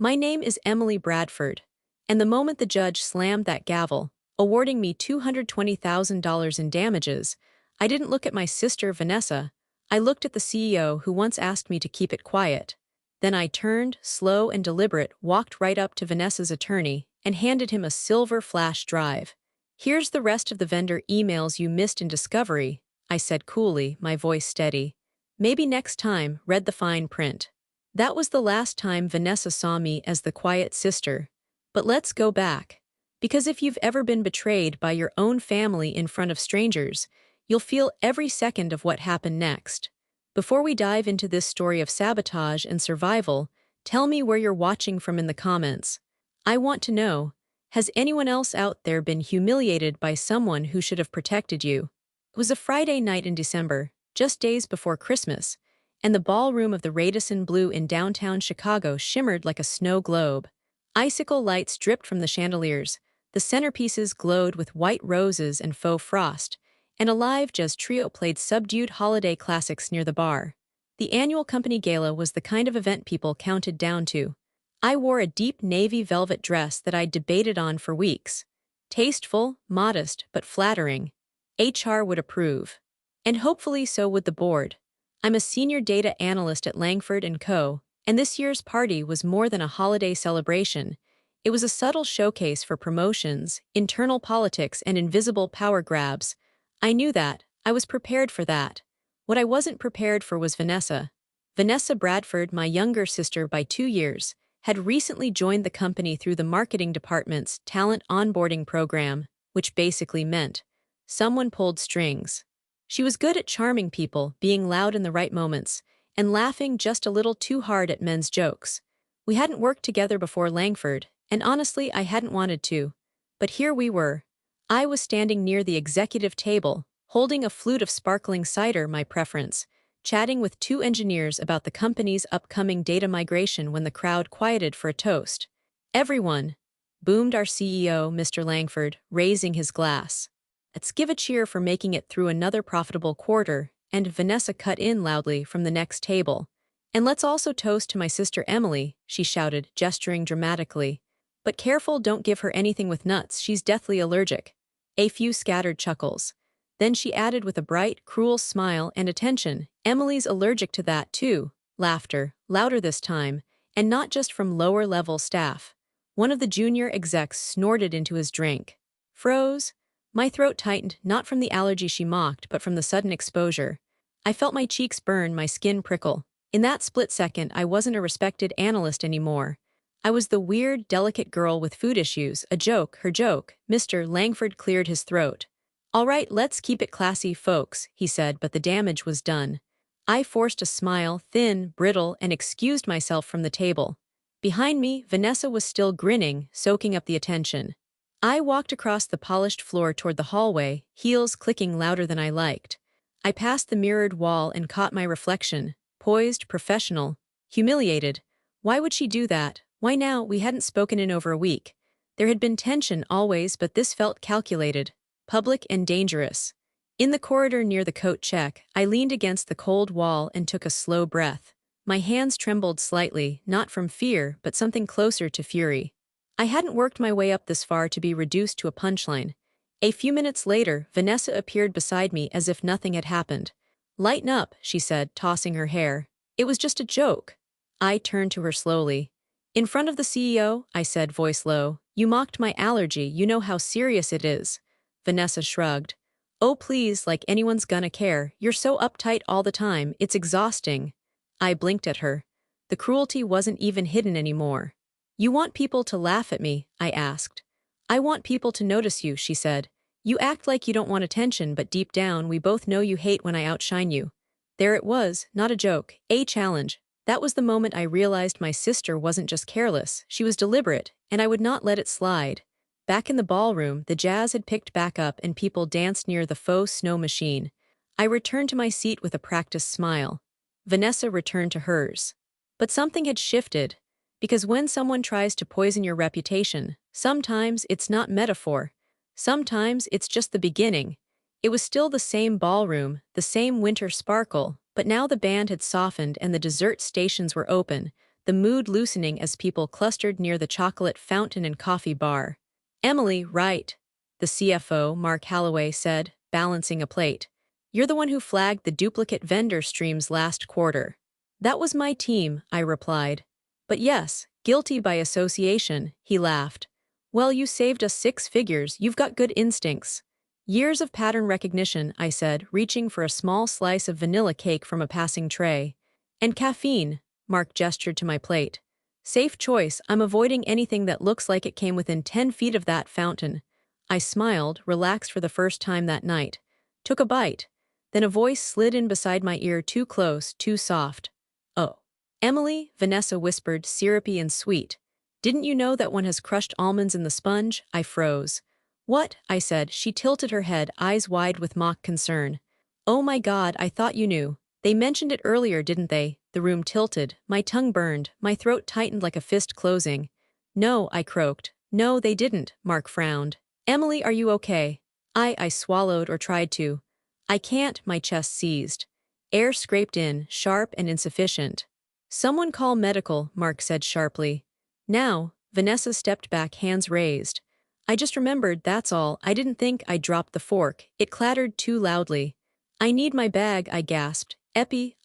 My name is Emily Bradford. And the moment the judge slammed that gavel, awarding me $220,000 in damages, I didn't look at my sister Vanessa. I looked at the CEO who once asked me to keep it quiet. Then I turned, slow and deliberate, walked right up to Vanessa's attorney, and handed him a silver flash drive. "Here's the rest of the vendor emails you missed in discovery," I said coolly, my voice steady. "Maybe next time, read the fine print." That was the last time Vanessa saw me as the quiet sister. But let's go back. Because if you've ever been betrayed by your own family in front of strangers, you'll feel every second of what happened next. Before we dive into this story of sabotage and survival, tell me where you're watching from in the comments. I want to know, has anyone else out there been humiliated by someone who should have protected you? It was a Friday night in December, just days before Christmas, and the ballroom of the Radisson Blu in downtown Chicago shimmered like a snow globe. Icicle lights dripped from the chandeliers, the centerpieces glowed with white roses and faux frost, and a live jazz trio played subdued holiday classics near the bar. The annual company gala was the kind of event people counted down to. I wore a deep navy velvet dress that I'd debated on for weeks. Tasteful, modest, but flattering. HR would approve. And hopefully so would the board. I'm a senior data analyst at Langford & Co., and this year's party was more than a holiday celebration. It was a subtle showcase for promotions, internal politics, and invisible power grabs. I knew that. I was prepared for that. What I wasn't prepared for was Vanessa. Vanessa Bradford, my younger sister by 2 years, had recently joined the company through the marketing department's talent onboarding program, which basically meant someone pulled strings. She was good at charming people, being loud in the right moments, and laughing just a little too hard at men's jokes. We hadn't worked together before Langford, and honestly I hadn't wanted to. But here we were. I was standing near the executive table, holding a flute of sparkling cider, my preference, chatting with 2 engineers about the company's upcoming data migration when the crowd quieted for a toast. "Everyone," boomed our CEO, Mr. Langford, raising his glass. "Let's give a cheer for making it through another profitable quarter," and Vanessa cut in loudly from the next table. "And let's also toast to my sister Emily," she shouted, gesturing dramatically. "But careful, don't give her anything with nuts, she's deathly allergic." A few scattered chuckles. Then she added with a bright, cruel smile and attention, "Emily's allergic to that too." Laughter, louder this time, and not just from lower-level staff. One of the junior execs snorted into his drink. Froze. My throat tightened, not from the allergy she mocked, but from the sudden exposure. I felt my cheeks burn, my skin prickle. In that split second, I wasn't a respected analyst anymore. I was the weird, delicate girl with food issues, a joke, her joke. Mr. Langford cleared his throat. "All right, let's keep it classy, folks," he said, but the damage was done. I forced a smile, thin, brittle, and excused myself from the table. Behind me, Vanessa was still grinning, soaking up the attention. I walked across the polished floor toward the hallway, heels clicking louder than I liked. I passed the mirrored wall and caught my reflection, poised, professional, humiliated. Why would she do that? Why now? We hadn't spoken in over a week. There had been tension always, but this felt calculated, public and dangerous. In the corridor near the coat check, I leaned against the cold wall and took a slow breath. My hands trembled slightly, not from fear, but something closer to fury. I hadn't worked my way up this far to be reduced to a punchline. A few minutes later, Vanessa appeared beside me as if nothing had happened. "Lighten up," she said, tossing her hair. "It was just a joke." I turned to her slowly. "In front of the CEO," I said, voice low, "you mocked my allergy, you know how serious it is." Vanessa shrugged. "Oh please, like anyone's gonna care, you're so uptight all the time, it's exhausting." I blinked at her. The cruelty wasn't even hidden anymore. "You want people to laugh at me?" I asked. "I want people to notice you," she said. "You act like you don't want attention, but deep down we both know you hate when I outshine you." There it was, not a joke, a challenge. That was the moment I realized my sister wasn't just careless, she was deliberate, and I would not let it slide. Back in the ballroom, the jazz had picked back up and people danced near the faux snow machine. I returned to my seat with a practiced smile. Vanessa returned to hers. But something had shifted. Because when someone tries to poison your reputation, sometimes it's not metaphor. Sometimes it's just the beginning. It was still the same ballroom, the same winter sparkle, but now the band had softened and the dessert stations were open. the mood loosening as people clustered near the chocolate fountain and coffee bar. "Emily, right," the CFO, Mark Halloway, said, balancing a plate. "You're the one who flagged the duplicate vendor streams last quarter." "That was my team," I replied. "But yes, guilty by association," he laughed. "Well, you saved us 6 figures, you've got good instincts." "Years of pattern recognition," I said, reaching for a small slice of vanilla cake from a passing tray. "And caffeine," Mark gestured to my plate. "Safe choice, I'm avoiding anything that looks like it came within 10 feet of that fountain." I smiled, relaxed for the first time that night. Took a bite. Then a voice slid in beside my ear, too close, too soft. "Oh. Emily," Vanessa whispered, syrupy and sweet. "Didn't you know that one has crushed almonds in the sponge?" I froze. "What?" I said. She tilted her head, eyes wide with mock concern. "Oh my God, I thought you knew. They mentioned it earlier, didn't they?" The room tilted. My tongue burned. My throat tightened like a fist closing. "No," I croaked. "No, they didn't," Mark frowned. "Emily, are you okay?" I swallowed or tried to. "I can't," my chest seized. Air scraped in, sharp and insufficient. "Someone call medical," Mark said sharply. "Now," Vanessa stepped back, hands raised. "I just remembered, that's all. I didn't think." I dropped the fork. It clattered too loudly. "I need my bag," I gasped.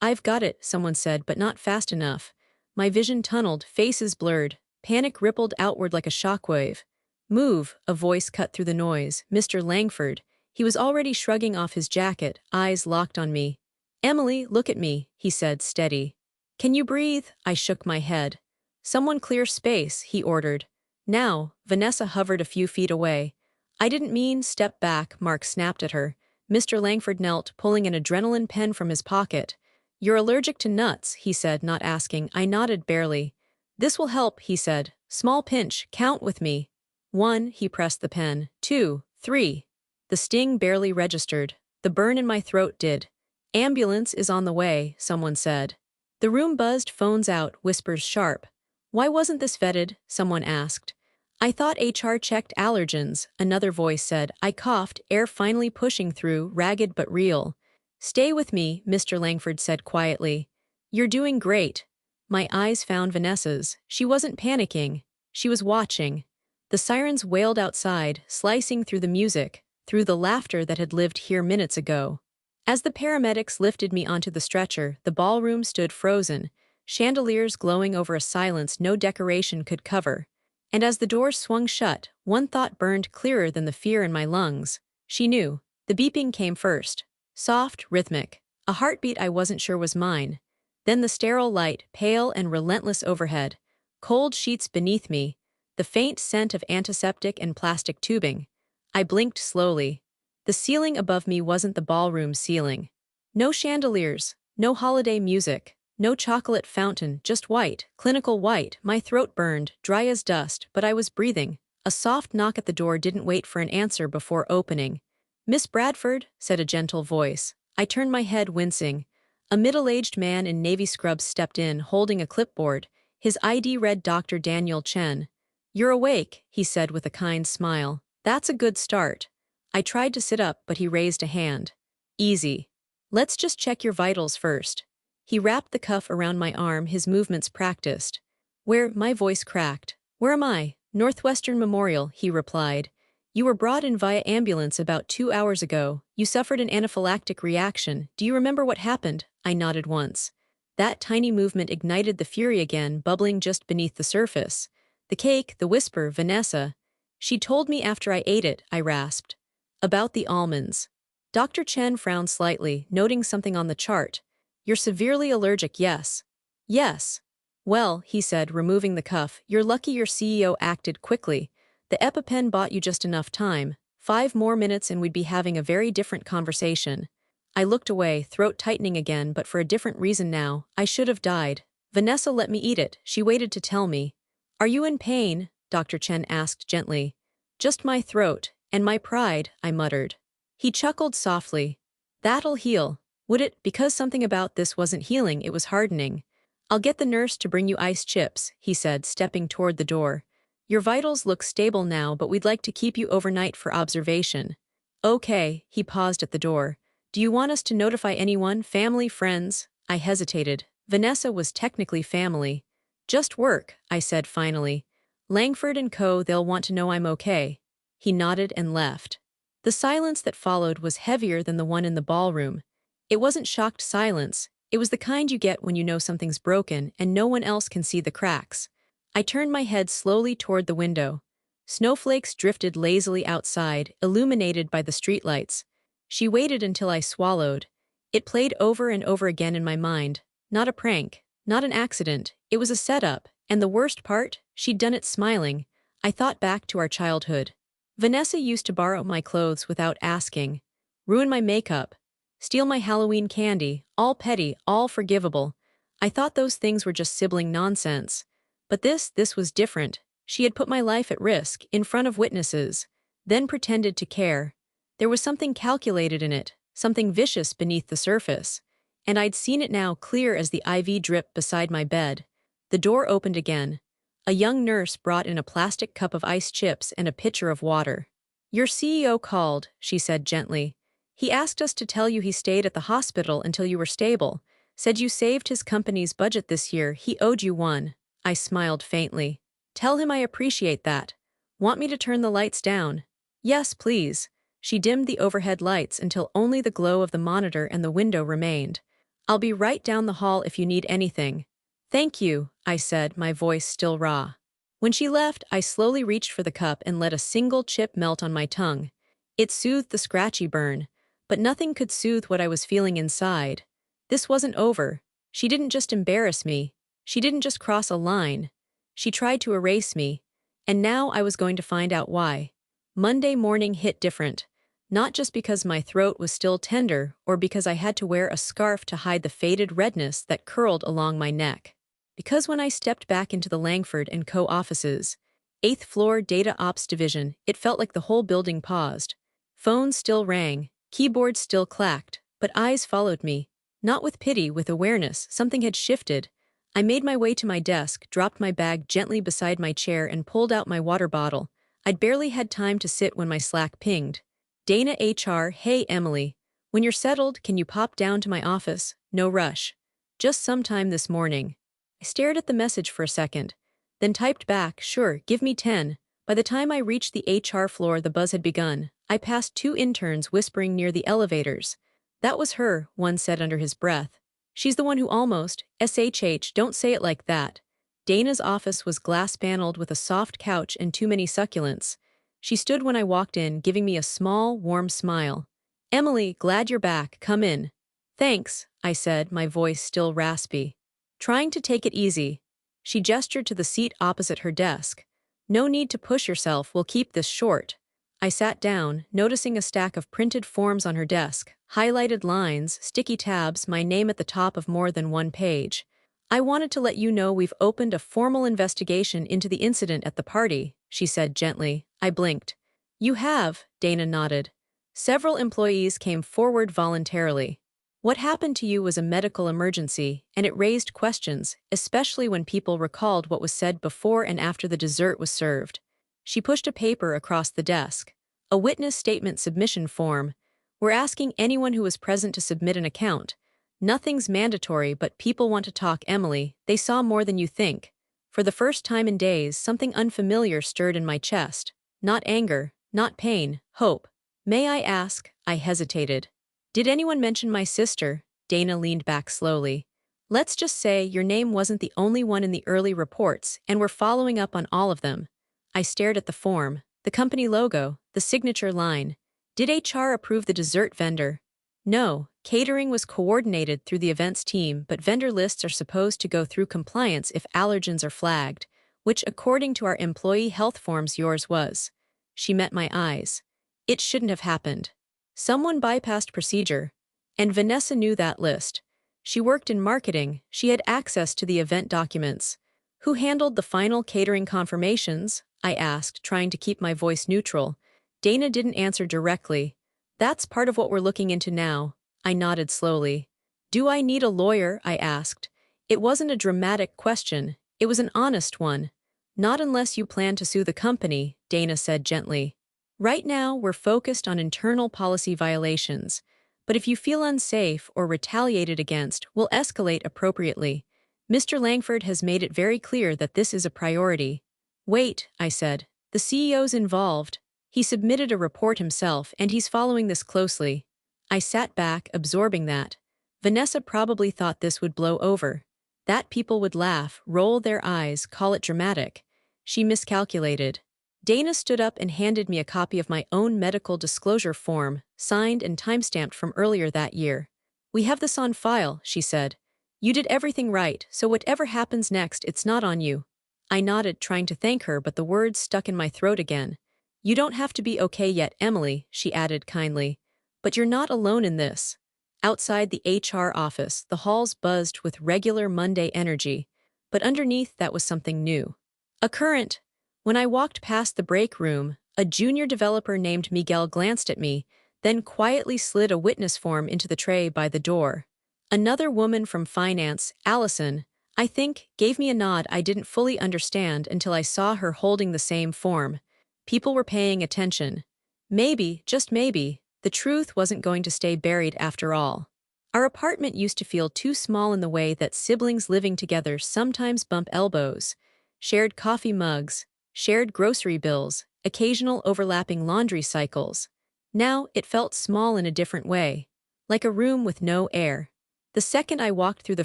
I've got it," someone said, but not fast enough. My vision tunneled, faces blurred. Panic rippled outward like a shockwave. "Move," a voice cut through the noise. Mr. Langford. He was already shrugging off his jacket, eyes locked on me. "Emily, look at me," he said, steady. "Can you breathe?" I shook my head. "Someone clear space," he ordered. "Now." Vanessa hovered a few feet away. "I didn't mean." "Step back," Mark snapped at her. Mr. Langford knelt, pulling an adrenaline pen from his pocket. "You're allergic to nuts," he said, not asking. I nodded barely. "This will help," he said. "Small pinch, count with me." 1, he pressed the pen. 2, 3. The sting barely registered. The burn in my throat did. "Ambulance is on the way," someone said. The room buzzed, phones out, whispers sharp. "Why wasn't this vetted?" someone asked. "I thought HR checked allergens," another voice said. I coughed, air finally pushing through, ragged but real. "Stay with me," Mr. Langford said quietly. "You're doing great." My eyes found Vanessa's. She wasn't panicking. She was watching. The sirens wailed outside, slicing through the music, through the laughter that had lived here minutes ago. As the paramedics lifted me onto the stretcher, the ballroom stood frozen, chandeliers glowing over a silence no decoration could cover. And as the doors swung shut, one thought burned clearer than the fear in my lungs. She knew. The beeping came first. Soft, rhythmic. A heartbeat I wasn't sure was mine. Then the sterile light, pale and relentless overhead. Cold sheets beneath me. The faint scent of antiseptic and plastic tubing. I blinked slowly. The ceiling above me wasn't the ballroom ceiling. No chandeliers. No holiday music. No chocolate fountain, just white, clinical white. My throat burned, dry as dust, but I was breathing. A soft knock at the door didn't wait for an answer before opening. "Miss Bradford," said a gentle voice. I turned my head, wincing. A middle-aged man in navy scrubs stepped in, holding a clipboard. His ID read Dr. Daniel Chen. "You're awake," he said with a kind smile. "That's a good start." I tried to sit up, but he raised a hand. "Easy. Let's just check your vitals first." He wrapped the cuff around my arm, his movements practiced. My voice cracked. "Where am I?" "Northwestern Memorial," he replied. "You were brought in via ambulance about 2 hours ago. You suffered an anaphylactic reaction. Do you remember what happened?" I nodded once. That tiny movement ignited the fury again, bubbling just beneath the surface. "The cake," the whisper, "Vanessa." "She told me after I ate it," I rasped. "About the almonds." Dr. Chen frowned slightly, noting something on the chart. "You're severely allergic, yes." "Yes." "Well," he said, removing the cuff, "you're lucky your CEO acted quickly. The EpiPen bought you just enough time. 5 more minutes and we'd be having a very different conversation." I looked away, throat tightening again, but for a different reason now. I should have died. Vanessa let me eat it. She waited to tell me. "Are you in pain?" Dr. Chen asked gently. "Just my throat, and my pride," I muttered. He chuckled softly. "That'll heal." Would it? Because something about this wasn't healing, it was hardening. "I'll get the nurse to bring you ice chips," he said, stepping toward the door. "Your vitals look stable now, but we'd like to keep you overnight for observation." "Okay," he paused at the door. "Do you want us to notify anyone, family, friends?" I hesitated. Vanessa was technically family. Just work, I said finally. Langford and Co. They'll want to know I'm okay. He nodded and left. The silence that followed was heavier than the one in the ballroom. It wasn't shocked silence, it was the kind you get when you know something's broken and no one else can see the cracks. I turned my head slowly toward the window. Snowflakes drifted lazily outside, illuminated by the streetlights. She waited until I swallowed. It played over and over again in my mind. Not a prank, not an accident, it was a setup, and the worst part, she'd done it smiling. I thought back to our childhood. Vanessa used to borrow my clothes without asking, ruin my makeup, steal my Halloween candy, all petty, all forgivable. I thought those things were just sibling nonsense. But this was different. She had put my life at risk, in front of witnesses, then pretended to care. There was something calculated in it, something vicious beneath the surface. And I'd seen it now clear as the IV drip beside my bed. The door opened again. A young nurse brought in a plastic cup of ice chips and a pitcher of water. Your CEO called, she said gently. He asked us to tell you he stayed at the hospital until you were stable. Said you saved his company's budget this year, he owed you one. I smiled faintly. Tell him I appreciate that. Want me to turn the lights down? Yes, please. She dimmed the overhead lights until only the glow of the monitor and the window remained. I'll be right down the hall if you need anything. Thank you, I said, my voice still raw. When she left, I slowly reached for the cup and let a single chip melt on my tongue. It soothed the scratchy burn, but nothing could soothe what I was feeling inside. This wasn't over. She didn't just embarrass me. She didn't just cross a line. She tried to erase me. And now I was going to find out why. Monday morning hit different. Not just because my throat was still tender or because I had to wear a scarf to hide the faded redness that curled along my neck. Because when I stepped back into the Langford and Co. offices, 8th floor Data Ops Division, it felt like the whole building paused. Phones still rang, keyboards still clacked, but eyes followed me. Not with pity, with awareness, something had shifted. I made my way to my desk, dropped my bag gently beside my chair and pulled out my water bottle. I'd barely had time to sit when my Slack pinged. Dana HR, hey Emily. When you're settled, can you pop down to my office? No rush. Just sometime this morning. I stared at the message for a second, then typed back, sure, give me 10. By the time I reached the HR floor, the buzz had begun. I passed 2 interns whispering near the elevators. That was her, one said under his breath. She's the one who almost, SHH, don't say it like that. Dana's office was glass-paneled with a soft couch and too many succulents. She stood when I walked in, giving me a small, warm smile. Emily, glad you're back, come in. Thanks, I said, my voice still raspy. Trying to take it easy. She gestured to the seat opposite her desk. No need to push yourself, we'll keep this short. I sat down, noticing a stack of printed forms on her desk, highlighted lines, sticky tabs, my name at the top of more than one page. I wanted to let you know we've opened a formal investigation into the incident at the party, she said gently. I blinked. You have, Dana nodded. Several employees came forward voluntarily. What happened to you was a medical emergency, and it raised questions, especially when people recalled what was said before and after the dessert was served. She pushed a paper across the desk. A witness statement submission form. We're asking anyone who was present to submit an account. Nothing's mandatory, but people want to talk, Emily. They saw more than you think. For the first time in days, something unfamiliar stirred in my chest. Not anger, not pain, hope. May I ask? I hesitated. Did anyone mention my sister? Dana leaned back slowly. Let's just say your name wasn't the only one in the early reports, and we're following up on all of them. I stared at the form, the company logo, the signature line. Did HR approve the dessert vendor? No, catering was coordinated through the events team, but vendor lists are supposed to go through compliance if allergens are flagged, which according to our employee health forms yours was. She met my eyes. It shouldn't have happened. Someone bypassed procedure. And Vanessa knew that list. She worked in marketing, she had access to the event documents. Who handled the final catering confirmations? I asked, trying to keep my voice neutral. Dana didn't answer directly. That's part of what we're looking into now. I nodded slowly. Do I need a lawyer? I asked. It wasn't a dramatic question, it was an honest one. Not unless you plan to sue the company, Dana said gently. Right now, we're focused on internal policy violations, but if you feel unsafe or retaliated against, we'll escalate appropriately. Mr. Langford has made it very clear that this is a priority. Wait, I said. The CEO's involved. He submitted a report himself and he's following this closely. I sat back, absorbing that. Vanessa probably thought this would blow over. That people would laugh, roll their eyes, call it dramatic. She miscalculated. Dana stood up and handed me a copy of my own medical disclosure form, signed and timestamped from earlier that year. We have this on file, she said. You did everything right, so whatever happens next, it's not on you. I nodded, trying to thank her, but the words stuck in my throat again. You don't have to be okay yet, Emily, she added kindly. But you're not alone in this. Outside the HR office, the halls buzzed with regular Monday energy, but underneath that was something new. A current. When I walked past the break room, a junior developer named Miguel glanced at me, then quietly slid a witness form into the tray by the door. Another woman from finance, Allison, I think, gave me a nod I didn't fully understand until I saw her holding the same form. People were paying attention. Maybe, just maybe, the truth wasn't going to stay buried after all. Our apartment used to feel too small in the way that siblings living together sometimes bump elbows. Shared coffee mugs, shared grocery bills, occasional overlapping laundry cycles. Now it felt small in a different way, like a room with no air. The second I walked through the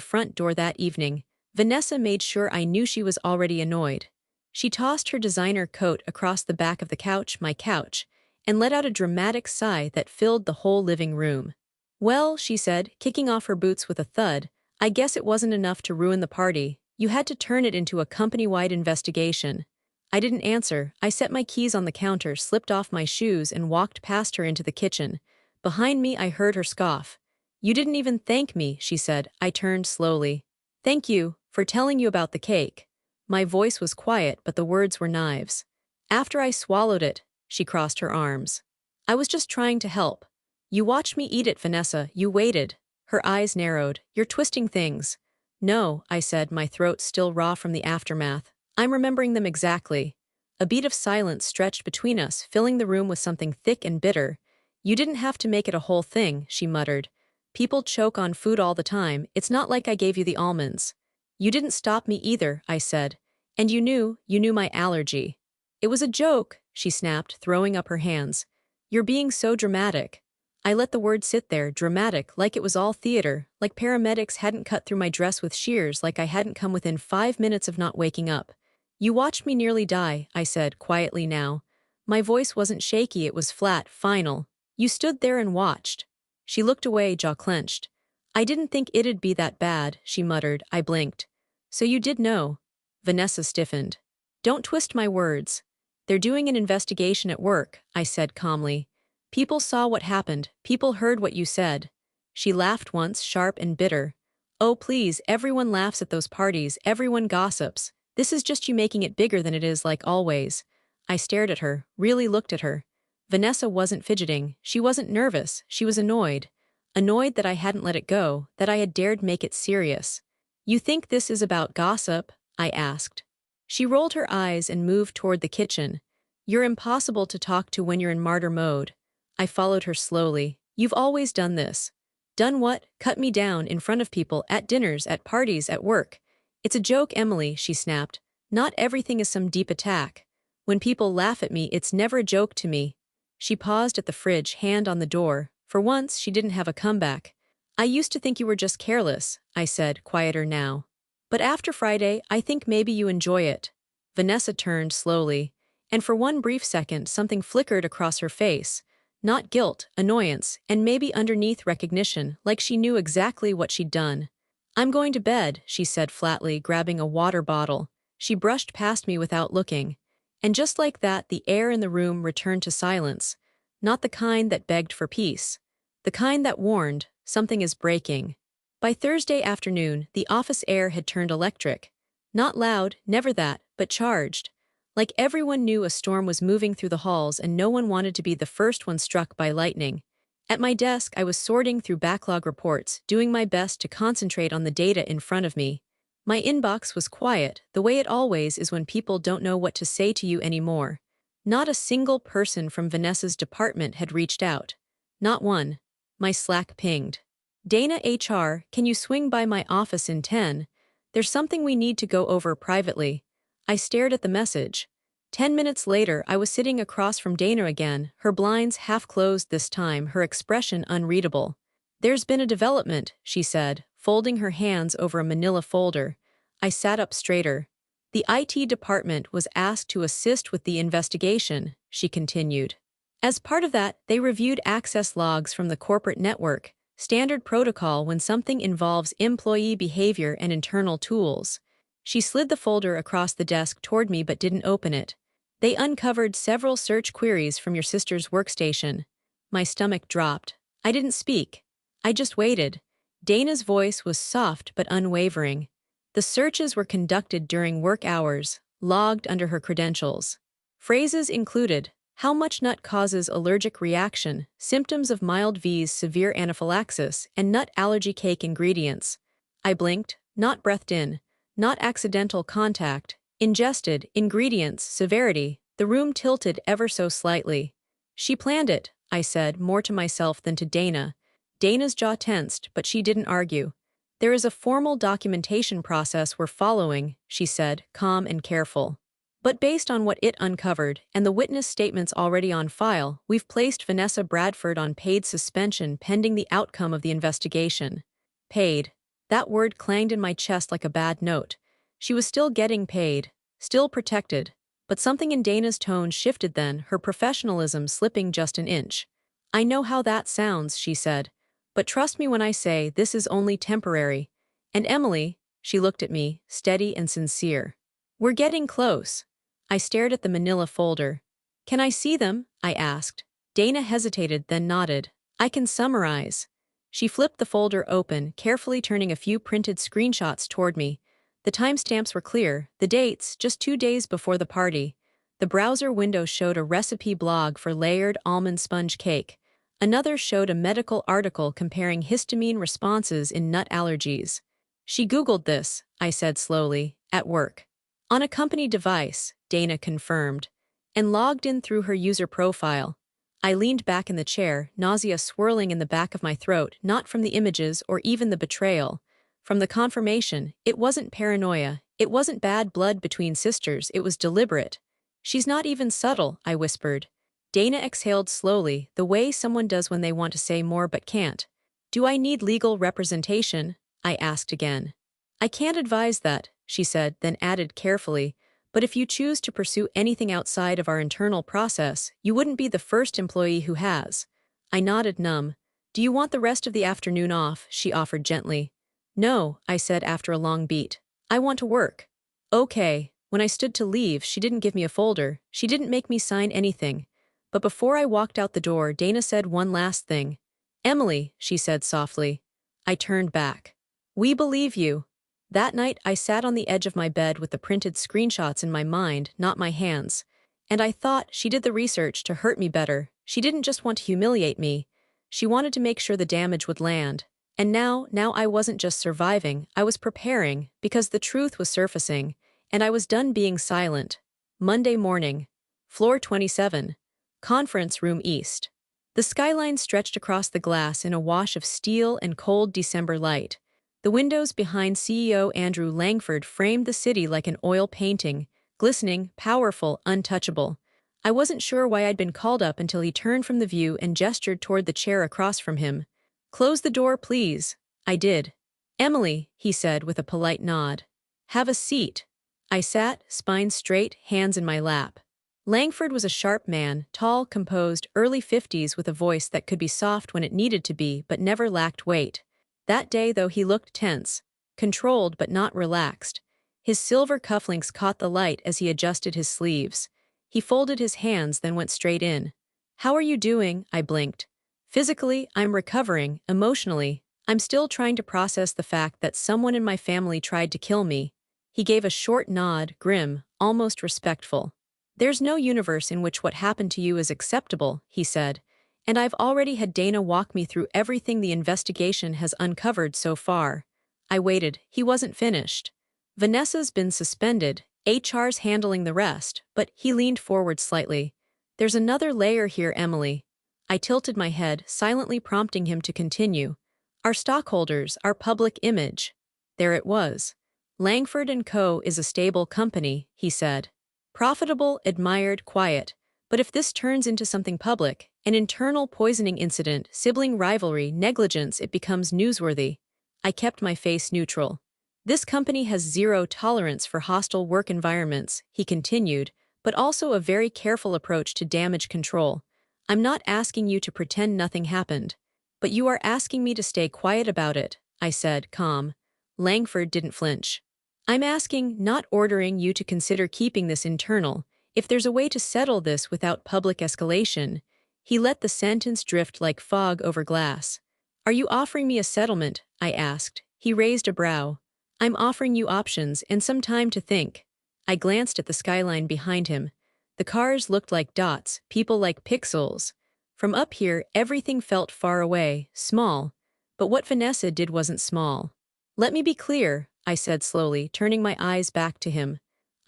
front door that evening, Vanessa made sure I knew she was already annoyed. She tossed her designer coat across the back of the couch, my couch, and let out a dramatic sigh that filled the whole living room. Well, she said, kicking off her boots with a thud, I guess it wasn't enough to ruin the party. You had to turn it into a company-wide investigation. I didn't answer. I set my keys on the counter, slipped off my shoes, and walked past her into the kitchen. Behind me, I heard her scoff. You didn't even thank me, she said. I turned slowly. Thank you for telling you about the cake. My voice was quiet, but the words were knives. After I swallowed it, she crossed her arms. I was just trying to help. You watched me eat it, Vanessa. You waited. Her eyes narrowed. You're twisting things. No, I said, my throat still raw from the aftermath. I'm remembering them exactly. A beat of silence stretched between us, filling the room with something thick and bitter. You didn't have to make it a whole thing, she muttered. People choke on food all the time. It's not like I gave you the almonds. You didn't stop me either, I said. And you knew my allergy. It was a joke, she snapped, throwing up her hands. You're being so dramatic. I let the word sit there, dramatic, like it was all theater, like paramedics hadn't cut through my dress with shears, like I hadn't come within 5 minutes of not waking up. You watched me nearly die, I said, quietly now. My voice wasn't shaky, it was flat, final. You stood there and watched. She looked away, jaw clenched. I didn't think it'd be that bad, she muttered. I blinked. So you did know. Vanessa stiffened. Don't twist my words. They're doing an investigation at work, I said calmly. People saw what happened, people heard what you said. She laughed once, sharp and bitter. Oh please, everyone laughs at those parties, everyone gossips. This is just you making it bigger than it is, like always. I stared at her, really looked at her. Vanessa wasn't fidgeting, she wasn't nervous, she was annoyed. Annoyed that I hadn't let it go, that I had dared make it serious. You think this is about gossip? I asked. She rolled her eyes and moved toward the kitchen. You're impossible to talk to when you're in martyr mode. I followed her slowly. You've always done this. Done what? Cut me down in front of people, at dinners, at parties, at work. It's a joke, Emily, she snapped. Not everything is some deep attack. When people laugh at me, it's never a joke to me. She paused at the fridge, hand on the door. For once, she didn't have a comeback. I used to think you were just careless, I said, quieter now. But after Friday, I think maybe you enjoy it. Vanessa turned slowly, and for one brief second something flickered across her face. Not guilt, annoyance, and maybe underneath recognition, like she knew exactly what she'd done. I'm going to bed, she said flatly, grabbing a water bottle. She brushed past me without looking. And just like that, the air in the room returned to silence. Not the kind that begged for peace. The kind that warned, something is breaking. By Thursday afternoon, the office air had turned electric. Not loud, never that, but charged. Like everyone knew a storm was moving through the halls and no one wanted to be the first one struck by lightning. At my desk, I was sorting through backlog reports, doing my best to concentrate on the data in front of me. My inbox was quiet, the way it always is when people don't know what to say to you anymore. Not a single person from Vanessa's department had reached out. Not one. My Slack pinged. Dana HR, can you swing by my office in 10? There's something we need to go over privately. I stared at the message. 10 minutes later, I was sitting across from Dana again, her blinds half closed this time, her expression unreadable. There's been a development, she said, folding her hands over a manila folder. I sat up straighter. The IT department was asked to assist with the investigation, she continued. As part of that, they reviewed access logs from the corporate network, standard protocol when something involves employee behavior and internal tools. She slid the folder across the desk toward me but didn't open it. They uncovered several search queries from your sister's workstation. My stomach dropped. I didn't speak. I just waited. Dana's voice was soft but unwavering. The searches were conducted during work hours, logged under her credentials. Phrases included, how much nut causes allergic reaction, symptoms of mild vs severe anaphylaxis, and nut allergy cake ingredients. I blinked, not breathed in, not accidental contact, ingested, ingredients, severity. The room tilted ever so slightly. She planned it, I said, more to myself than to Dana. Dana's jaw tensed, but she didn't argue. There is a formal documentation process we're following, she said, calm and careful. But based on what it uncovered, and the witness statements already on file, we've placed Vanessa Bradford on paid suspension pending the outcome of the investigation. Paid. That word clanged in my chest like a bad note. She was still getting paid, still protected. But something in Dana's tone shifted then, her professionalism slipping just an inch. I know how that sounds, she said. But trust me when I say this is only temporary. And Emily, she looked at me, steady and sincere. We're getting close. I stared at the manila folder. Can I see them? I asked. Dana hesitated, then nodded. I can summarize. She flipped the folder open, carefully turning a few printed screenshots toward me. The timestamps were clear, the dates, just 2 days before the party. The browser window showed a recipe blog for layered almond sponge cake. Another showed a medical article comparing histamine responses in nut allergies. She Googled this, I said slowly, at work. On a company device, Dana confirmed, and logged in through her user profile. I leaned back in the chair, nausea swirling in the back of my throat, not from the images or even the betrayal. From the confirmation, it wasn't paranoia, it wasn't bad blood between sisters, it was deliberate. She's not even subtle, I whispered. Dana exhaled slowly, the way someone does when they want to say more but can't. Do I need legal representation? I asked again. I can't advise that, she said, then added carefully, but if you choose to pursue anything outside of our internal process, you wouldn't be the first employee who has. I nodded numb. Do you want the rest of the afternoon off? She offered gently. No, I said after a long beat. I want to work. Okay. When I stood to leave, she didn't give me a folder. She didn't make me sign anything. But before I walked out the door, Dana said one last thing. Emily, she said softly. I turned back. We believe you. That night, I sat on the edge of my bed with the printed screenshots in my mind, not my hands. And I thought she did the research to hurt me better. She didn't just want to humiliate me. She wanted to make sure the damage would land. And now I wasn't just surviving, I was preparing, because the truth was surfacing, and I was done being silent. Monday morning. Floor 27. Conference Room East. The skyline stretched across the glass in a wash of steel and cold December light. The windows behind CEO Andrew Langford framed the city like an oil painting, glistening, powerful, untouchable. I wasn't sure why I'd been called up until he turned from the view and gestured toward the chair across from him. Close the door, please. I did. Emily, he said with a polite nod. Have a seat. I sat, spine straight, hands in my lap. Langford was a sharp man, tall, composed, early 50s with a voice that could be soft when it needed to be but never lacked weight. That day, though, he looked tense, controlled but not relaxed. His silver cufflinks caught the light as he adjusted his sleeves. He folded his hands, then went straight in. How are you doing? I blinked. Physically, I'm recovering. Emotionally, I'm still trying to process the fact that someone in my family tried to kill me. He gave a short nod, grim, almost respectful. There's no universe in which what happened to you is acceptable, he said, and I've already had Dana walk me through everything the investigation has uncovered so far. I waited. He wasn't finished. Vanessa's been suspended, HR's handling the rest, but he leaned forward slightly. There's another layer here, Emily. I tilted my head, silently prompting him to continue. Our stockholders, our public image. There it was. Langford & Co. is a stable company, he said. Profitable, admired, quiet. But if this turns into something public, an internal poisoning incident, sibling rivalry, negligence, it becomes newsworthy. I kept my face neutral. This company has zero tolerance for hostile work environments, he continued, but also a very careful approach to damage control. I'm not asking you to pretend nothing happened. But you are asking me to stay quiet about it, I said, calm. Langford didn't flinch. I'm asking, not ordering you to consider keeping this internal. If there's a way to settle this without public escalation. He let the sentence drift like fog over glass. Are you offering me a settlement? I asked. He raised a brow. I'm offering you options and some time to think. I glanced at the skyline behind him. The cars looked like dots, people like pixels. From up here, everything felt far away, small. But what Vanessa did wasn't small. Let me be clear, I said slowly, turning my eyes back to him.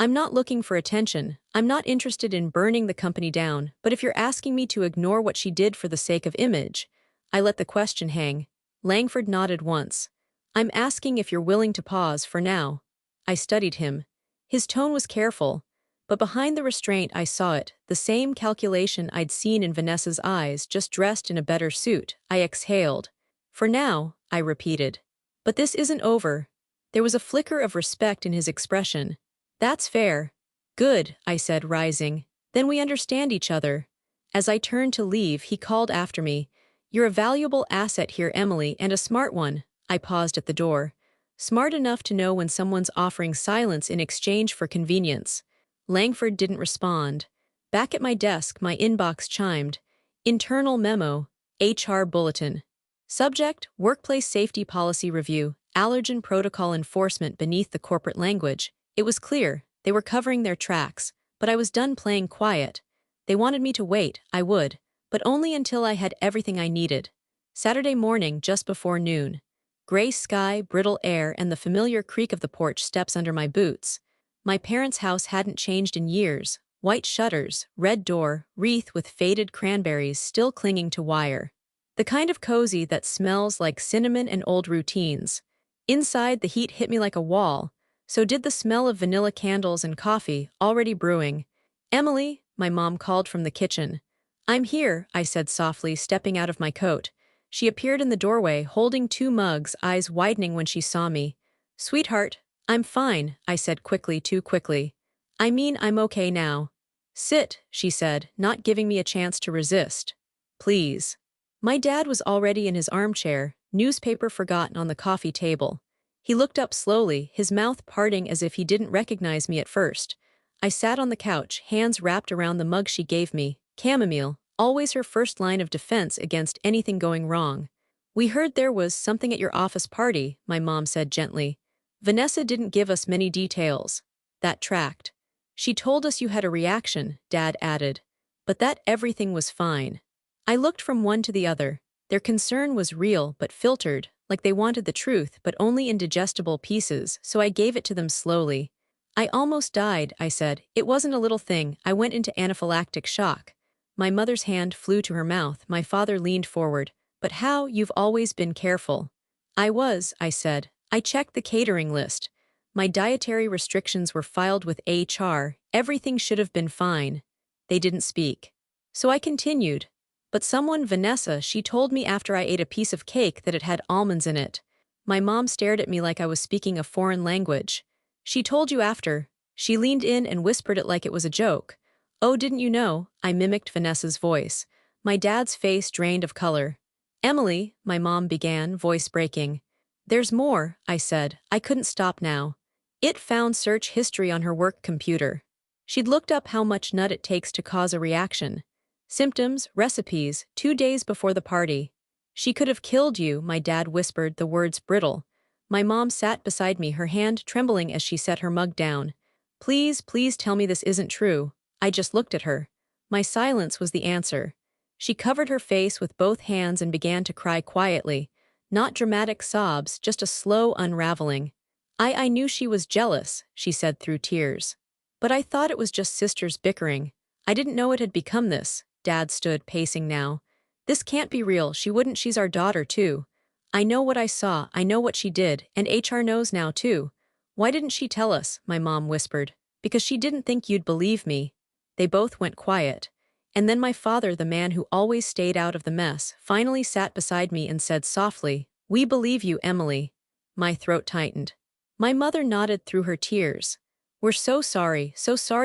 I'm not looking for attention. I'm not interested in burning the company down, but if you're asking me to ignore what she did for the sake of image, I let the question hang. Langford nodded once. I'm asking if you're willing to pause for now. I studied him. His tone was careful, but behind the restraint I saw it, the same calculation I'd seen in Vanessa's eyes, just dressed in a better suit. I exhaled. For now, I repeated. But this isn't over. There was a flicker of respect in his expression. That's fair. Good, I said, rising. Then we understand each other. As I turned to leave, he called after me. You're a valuable asset here, Emily, and a smart one. I paused at the door. Smart enough to know when someone's offering silence in exchange for convenience. Langford didn't respond. Back at my desk, my inbox chimed. Internal memo. HR bulletin. Subject, Workplace Safety Policy Review, Allergen Protocol Enforcement beneath the corporate language. It was clear, they were covering their tracks, but I was done playing quiet. They wanted me to wait, I would, but only until I had everything I needed. Saturday morning, just before noon. Gray sky, brittle air, and the familiar creak of the porch steps under my boots. My parents' house hadn't changed in years. White shutters, red door, wreath with faded cranberries still clinging to wire. The kind of cozy that smells like cinnamon and old routines. Inside, the heat hit me like a wall. So did the smell of vanilla candles and coffee, already brewing. Emily, my mom called from the kitchen. I'm here, I said softly, stepping out of my coat. She appeared in the doorway, holding 2 mugs, eyes widening when she saw me. Sweetheart, I'm fine, I said quickly, too quickly. I mean, I'm okay now. Sit, she said, not giving me a chance to resist. Please. My dad was already in his armchair, newspaper forgotten on the coffee table. He looked up slowly, his mouth parting as if he didn't recognize me at first. I sat on the couch, hands wrapped around the mug she gave me. Chamomile, always her first line of defense against anything going wrong. We heard there was something at your office party, my mom said gently. Vanessa didn't give us many details. That tracked. She told us you had a reaction, Dad added. But that everything was fine. I looked from one to the other. Their concern was real but filtered, like they wanted the truth but only in digestible pieces, so I gave it to them slowly. I almost died, I said. It wasn't a little thing. I went into anaphylactic shock. My mother's hand flew to her mouth. My father leaned forward. But how? You've always been careful. I was, I said. I checked the catering list. My dietary restrictions were filed with HR. Everything should have been fine. They didn't speak. So I continued. But someone, Vanessa, she told me after I ate a piece of cake that it had almonds in it. My mom stared at me like I was speaking a foreign language. She told you after. She leaned in and whispered it like it was a joke. Oh, didn't you know? I mimicked Vanessa's voice. My dad's face drained of color. Emily, my mom began, voice breaking. There's more, I said. I couldn't stop now. It found search history on her work computer. She'd looked up how much nut it takes to cause a reaction. Symptoms, recipes, 2 days before the party. She could have killed you, my dad whispered, the words brittle. My mom sat beside me, her hand trembling as she set her mug down. Please, please tell me this isn't true. I just looked at her. My silence was the answer. She covered her face with both hands and began to cry quietly. Not dramatic sobs, just a slow unraveling. I knew she was jealous, she said through tears. But I thought it was just sisters bickering. I didn't know it had become this. Dad stood, pacing now. This can't be real, she's our daughter too. I know what I saw, I know what she did, and HR knows now too. Why didn't she tell us? My mom whispered. Because she didn't think you'd believe me. They both went quiet. And then my father, the man who always stayed out of the mess, finally sat beside me and said softly, "We believe you, Emily." My throat tightened. My mother nodded through her tears. "We're so sorry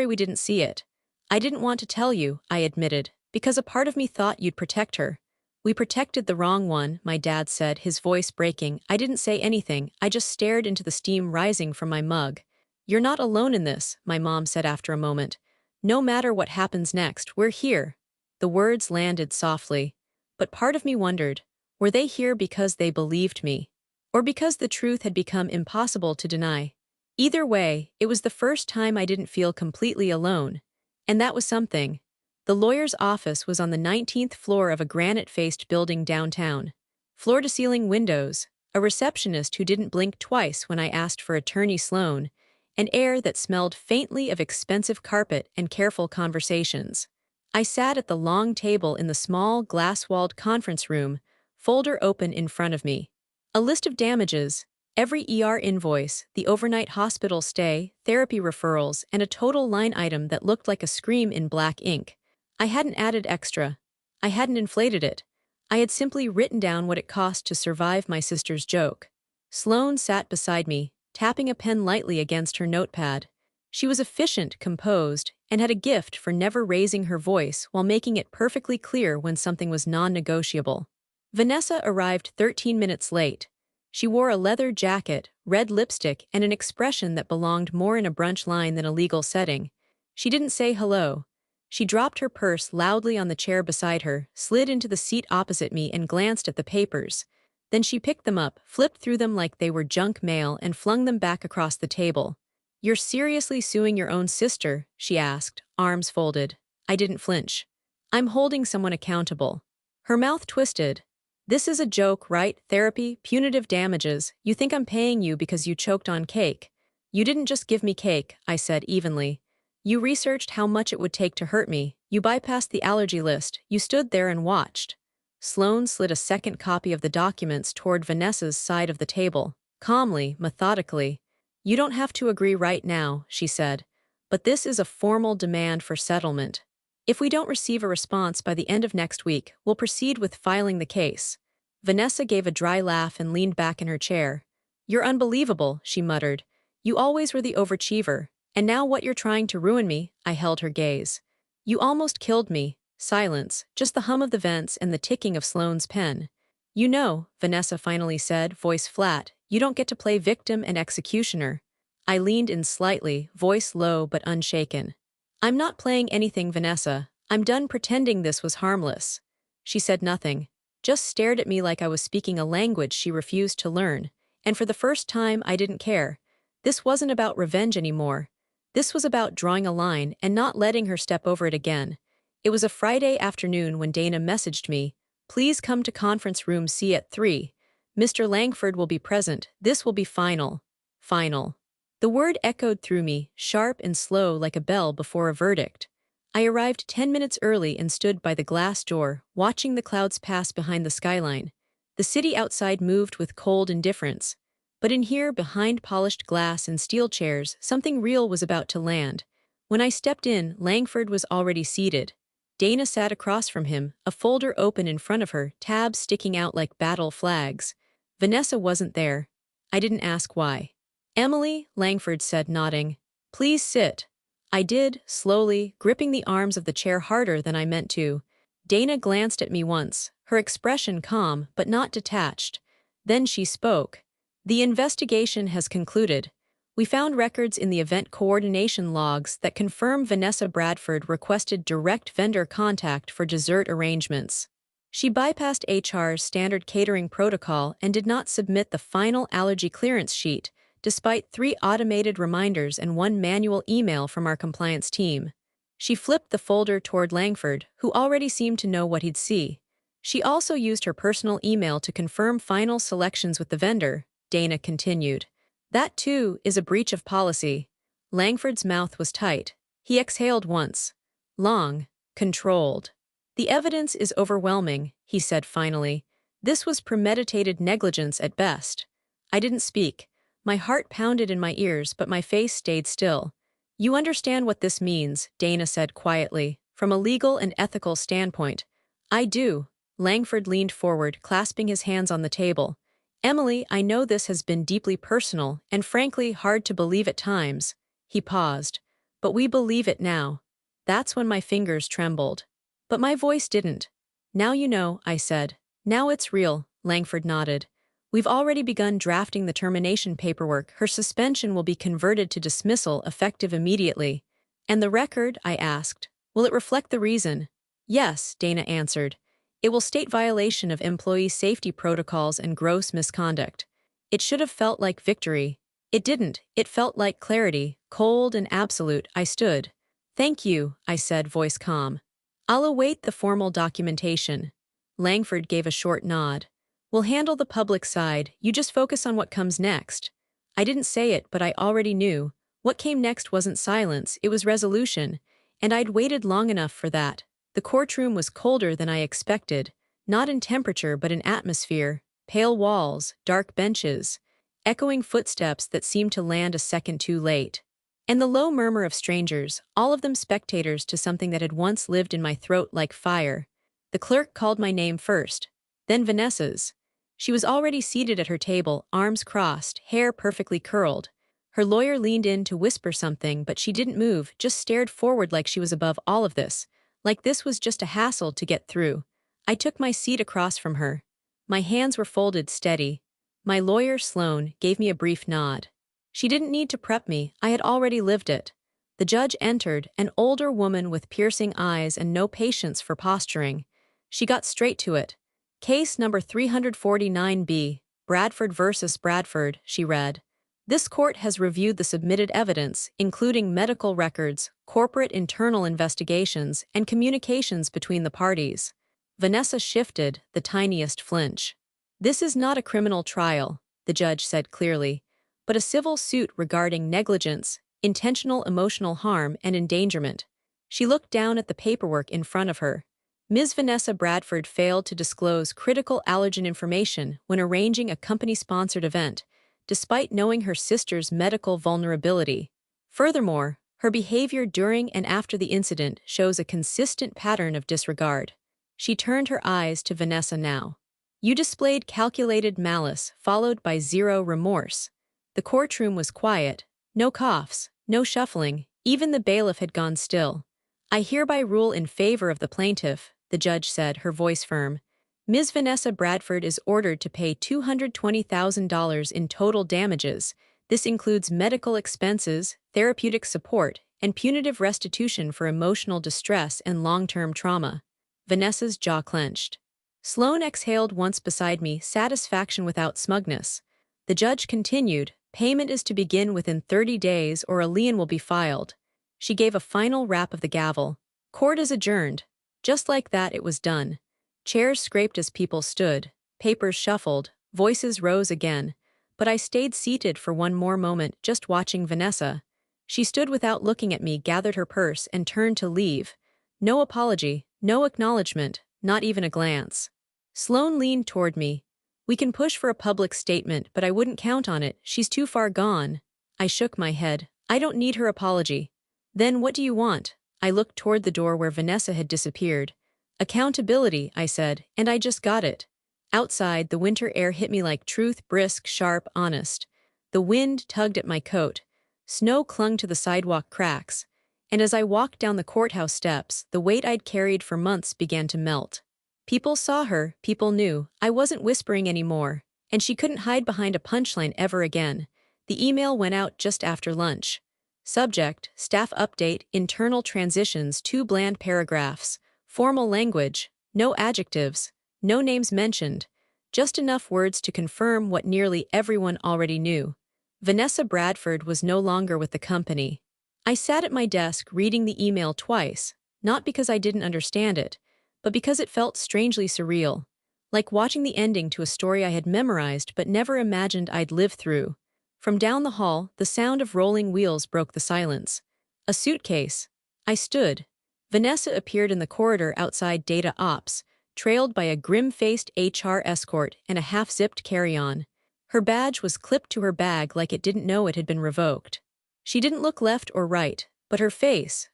we didn't see it. I didn't want to tell you," I admitted, because a part of me thought you'd protect her. "We protected the wrong one," my dad said, his voice breaking. I didn't say anything, I just stared into the steam rising from my mug. "You're not alone in this," my mom said after a moment. "No matter what happens next, we're here." The words landed softly. But part of me wondered, were they here because they believed me? Or because the truth had become impossible to deny? Either way, it was the first time I didn't feel completely alone. And that was something. The lawyer's office was on the 19th floor of a granite-faced building downtown. Floor-to-ceiling windows, a receptionist who didn't blink twice when I asked for Attorney Sloan, an air that smelled faintly of expensive carpet and careful conversations. I sat at the long table in the small, glass-walled conference room, folder open in front of me. A list of damages, every ER invoice, the overnight hospital stay, therapy referrals, and a total line item that looked like a scream in black ink. I hadn't added extra. I hadn't inflated it. I had simply written down what it cost to survive my sister's joke. Sloane sat beside me, tapping a pen lightly against her notepad. She was efficient, composed, and had a gift for never raising her voice while making it perfectly clear when something was non-negotiable. Vanessa arrived 13 minutes late. She wore a leather jacket, red lipstick, and an expression that belonged more in a brunch line than a legal setting. She didn't say hello. She dropped her purse loudly on the chair beside her, slid into the seat opposite me and glanced at the papers. Then she picked them up, flipped through them like they were junk mail and flung them back across the table. "You're seriously suing your own sister?" she asked, arms folded. I didn't flinch. "I'm holding someone accountable." Her mouth twisted. "This is a joke, right? Therapy, punitive damages. You think I'm paying you because you choked on cake. You didn't just give me cake," I said evenly. "You researched how much it would take to hurt me. You bypassed the allergy list. You stood there and watched." Sloane slid a second copy of the documents toward Vanessa's side of the table, calmly, methodically. "You don't have to agree right now," she said, "but this is a formal demand for settlement. If we don't receive a response by the end of next week, we'll proceed with filing the case." Vanessa gave a dry laugh and leaned back in her chair. "You're unbelievable," she muttered. "You always were the overachiever, and now what you're trying to ruin me." I held her gaze. "You almost killed me." Silence, just the hum of the vents and the ticking of Sloane's pen. "You know," Vanessa finally said, voice flat, "you don't get to play victim and executioner." I leaned in slightly, voice low but unshaken. "I'm not playing anything, Vanessa. I'm done pretending this was harmless." She said nothing, just stared at me like I was speaking a language she refused to learn, and for the first time I didn't care. This wasn't about revenge anymore. This was about drawing a line and not letting her step over it again. It was a Friday afternoon when Dana messaged me, "Please come to conference room C at 3. Mr. Langford will be present. This will be final." Final. The word echoed through me, sharp and slow like a bell before a verdict. I arrived 10 minutes early and stood by the glass door, watching the clouds pass behind the skyline. The city outside moved with cold indifference. But in here, behind polished glass and steel chairs, something real was about to land. When I stepped in, Langford was already seated. Dana sat across from him, a folder open in front of her, tabs sticking out like battle flags. Vanessa wasn't there. I didn't ask why. "Emily," Langford said, nodding. "Please sit." I did, slowly, gripping the arms of the chair harder than I meant to. Dana glanced at me once, her expression calm but not detached. Then she spoke. "The investigation has concluded. We found records in the event coordination logs that confirm Vanessa Bradford requested direct vendor contact for dessert arrangements. She bypassed HR's standard catering protocol and did not submit the final allergy clearance sheet, despite 3 automated reminders and 1 manual email from our compliance team." She flipped the folder toward Langford, who already seemed to know what he'd see. "She also used her personal email to confirm final selections with the vendor," Dana continued. "That, too, is a breach of policy." Langford's mouth was tight. He exhaled once. Long. Controlled. "The evidence is overwhelming," he said finally. "This was premeditated negligence at best." I didn't speak. My heart pounded in my ears, but my face stayed still. You understand what this means, Dana said quietly, from a legal and ethical standpoint. I do. Langford leaned forward, clasping his hands on the table. Emily, I know this has been deeply personal and frankly hard to believe at times. He paused. But we believe it now. That's when my fingers trembled. But my voice didn't. Now you know, I said. Now it's real, Langford nodded. We've already begun drafting the termination paperwork. Her suspension will be converted to dismissal effective immediately. And the record, I asked. Will it reflect the reason? Yes, Dana answered. It will state violation of employee safety protocols and gross misconduct. It should have felt like victory. It didn't. It felt like clarity, cold and absolute. I stood. Thank you, I said, voice calm. I'll await the formal documentation. Langford gave a short nod. We'll handle the public side, you just focus on what comes next. I didn't say it, but I already knew. What came next wasn't silence, it was resolution. And I'd waited long enough for that. The courtroom was colder than I expected, not in temperature but in atmosphere. Pale walls, dark benches, echoing footsteps that seemed to land a second too late. And the low murmur of strangers, all of them spectators to something that had once lived in my throat like fire. The clerk called my name first, then Vanessa's. She was already seated at her table, arms crossed, hair perfectly curled. Her lawyer leaned in to whisper something, but she didn't move, just stared forward like she was above all of this, like this was just a hassle to get through. I took my seat across from her. My hands were folded steady. My lawyer, Sloane, gave me a brief nod. She didn't need to prep me, I had already lived it. The judge entered, an older woman with piercing eyes and no patience for posturing. She got straight to it. Case number 349B, Bradford versus Bradford, she read. This court has reviewed the submitted evidence, including medical records, corporate internal investigations, and communications between the parties. Vanessa shifted, the tiniest flinch. This is not a criminal trial, the judge said clearly, but a civil suit regarding negligence, intentional emotional harm, and endangerment. She looked down at the paperwork in front of her. Ms. Vanessa Bradford failed to disclose critical allergen information when arranging a company-sponsored event, despite knowing her sister's medical vulnerability. Furthermore, her behavior during and after the incident shows a consistent pattern of disregard. She turned her eyes to Vanessa now. You displayed calculated malice, followed by zero remorse. The courtroom was quiet. No coughs, no shuffling, even the bailiff had gone still. I hereby rule in favor of the plaintiff, the judge said, her voice firm. Ms. Vanessa Bradford is ordered to pay $220,000 in total damages. This includes medical expenses, therapeutic support, and punitive restitution for emotional distress and long-term trauma. Vanessa's jaw clenched. Sloane exhaled once beside me, satisfaction without smugness. The judge continued, payment is to begin within 30 days or a lien will be filed. She gave a final rap of the gavel. Court is adjourned. Just like that it was done. Chairs scraped as people stood, papers shuffled, voices rose again, but I stayed seated for one more moment, just watching Vanessa. She stood without looking at me, gathered her purse, and turned to leave. No apology, no acknowledgement, not even a glance. Sloane leaned toward me. We can push for a public statement, but I wouldn't count on it, she's too far gone. I shook my head. I don't need her apology. Then what do you want? I looked toward the door where Vanessa had disappeared. Accountability, I said, and I just got it. Outside, the winter air hit me like truth, brisk, sharp, honest. The wind tugged at my coat. Snow clung to the sidewalk cracks. And as I walked down the courthouse steps, the weight I'd carried for months began to melt. People saw her, people knew. I wasn't whispering anymore. And she couldn't hide behind a punchline ever again. The email went out just after lunch. Subject, staff update, internal transitions, 2 bland paragraphs. Formal language, no adjectives, no names mentioned, just enough words to confirm what nearly everyone already knew. Vanessa Bradford was no longer with the company. I sat at my desk reading the email twice, not because I didn't understand it, but because it felt strangely surreal, like watching the ending to a story I had memorized but never imagined I'd live through. From down the hall, the sound of rolling wheels broke the silence. A suitcase. I stood. Vanessa appeared in the corridor outside Data Ops, trailed by a grim-faced HR escort and a half-zipped carry-on. Her badge was clipped to her bag like it didn't know it had been revoked. She didn't look left or right, but her face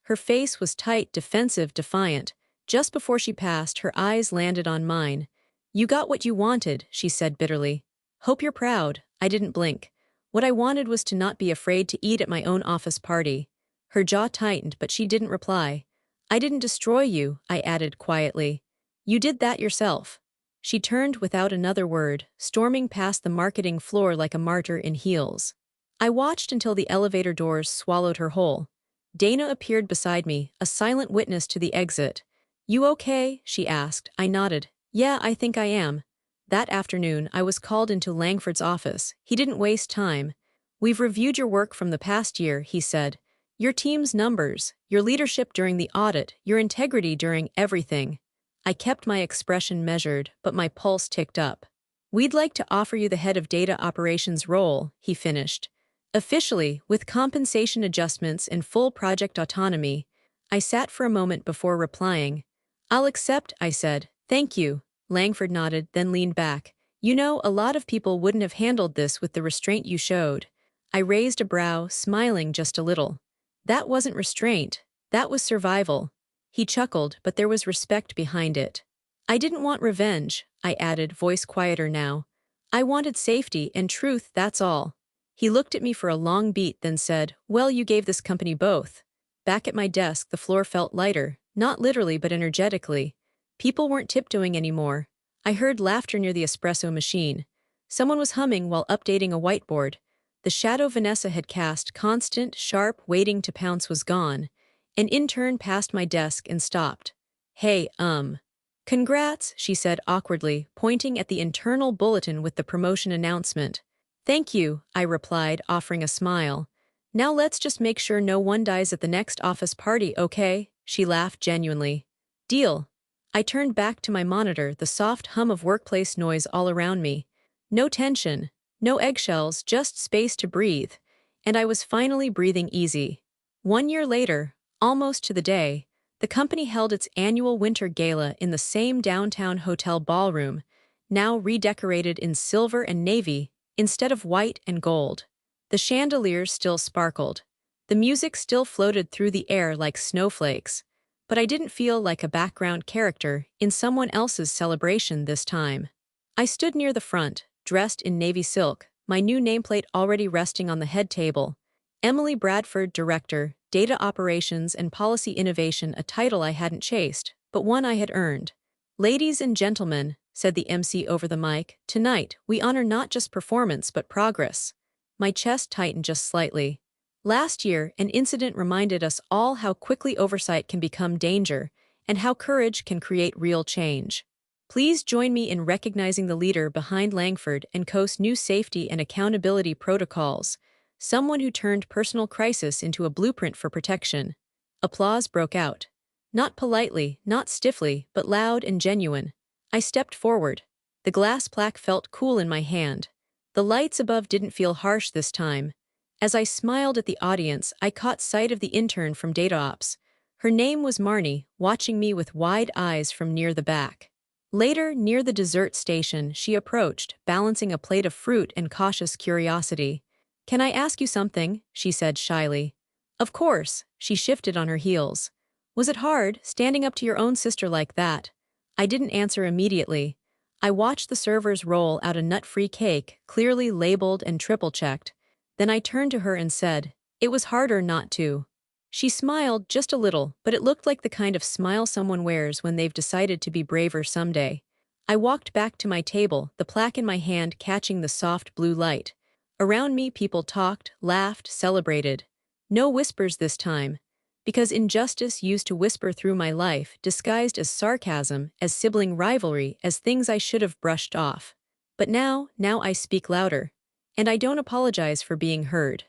was tight, defensive, defiant. Just before she passed, her eyes landed on mine. "You got what you wanted," she said bitterly. "Hope you're proud." I didn't blink. What I wanted was to not be afraid to eat at my own office party. Her jaw tightened, but she didn't reply. "I didn't destroy you," I added quietly. "You did that yourself." She turned without another word, storming past the marketing floor like a martyr in heels. I watched until the elevator doors swallowed her whole. Dana appeared beside me, a silent witness to the exit. "You okay?" she asked. I nodded. "Yeah, I think I am." That afternoon, I was called into Langford's office. He didn't waste time. "We've reviewed your work from the past year," he said. "Your team's numbers, your leadership during the audit, your integrity during everything." I kept my expression measured, but my pulse ticked up. "We'd like to offer you the head of data operations role," he finished. "Officially, with compensation adjustments and full project autonomy." I sat for a moment before replying. "I'll accept," I said. "Thank you." Langford nodded, then leaned back. "You know, a lot of people wouldn't have handled this with the restraint you showed." I raised a brow, smiling just a little. "That wasn't restraint. That was survival." He chuckled, but there was respect behind it. "I didn't want revenge," I added, voice quieter now. "I wanted safety and truth, that's all." He looked at me for a long beat, then said, "Well, you gave this company both." Back at my desk, the floor felt lighter, not literally but energetically. People weren't tiptoeing anymore. I heard laughter near the espresso machine. Someone was humming while updating a whiteboard. The shadow Vanessa had cast, constant, sharp, waiting to pounce, was gone. An intern passed my desk and stopped. "Hey, Congrats," she said awkwardly, pointing at the internal bulletin with the promotion announcement. "Thank you," I replied, offering a smile. "Now let's just make sure no one dies at the next office party, okay?" She laughed genuinely. "Deal." I turned back to my monitor, the soft hum of workplace noise all around me. No tension, no eggshells, just space to breathe. And I was finally breathing easy. 1 year later, almost to the day, the company held its annual winter gala in the same downtown hotel ballroom, now redecorated in silver and navy instead of white and gold. The chandeliers still sparkled. The music still floated through the air like snowflakes. But I didn't feel like a background character in someone else's celebration this time. I stood near the front, dressed in navy silk, my new nameplate already resting on the head table. Emily Bradford, Director, Data Operations and Policy Innovation, a title I hadn't chased, but one I had earned. "Ladies and gentlemen," said the MC over the mic, "tonight, we honor not just performance but progress." My chest tightened just slightly. Last year, an incident reminded us all how quickly oversight can become danger, and how courage can create real change. Please join me in recognizing the leader behind Langford & Co.'s new safety and accountability protocols, someone who turned personal crisis into a blueprint for protection. Applause broke out. Not politely, not stiffly, but loud and genuine. I stepped forward. The glass plaque felt cool in my hand. The lights above didn't feel harsh this time. As I smiled at the audience, I caught sight of the intern from Data Ops. Her name was Marnie, watching me with wide eyes from near the back. Later, near the dessert station, she approached, balancing a plate of fruit and cautious curiosity. "Can I ask you something?" she said shyly. "Of course," she shifted on her heels. "Was it hard, standing up to your own sister like that?" I didn't answer immediately. I watched the servers roll out a nut-free cake, clearly labeled and triple-checked. Then I turned to her and said, "It was harder not to." She smiled just a little, but it looked like the kind of smile someone wears when they've decided to be braver someday. I walked back to my table, the plaque in my hand catching the soft blue light. Around me, people talked, laughed, celebrated. No whispers this time. Because injustice used to whisper through my life, disguised as sarcasm, as sibling rivalry, as things I should have brushed off. But now I speak louder. And I don't apologize for being heard.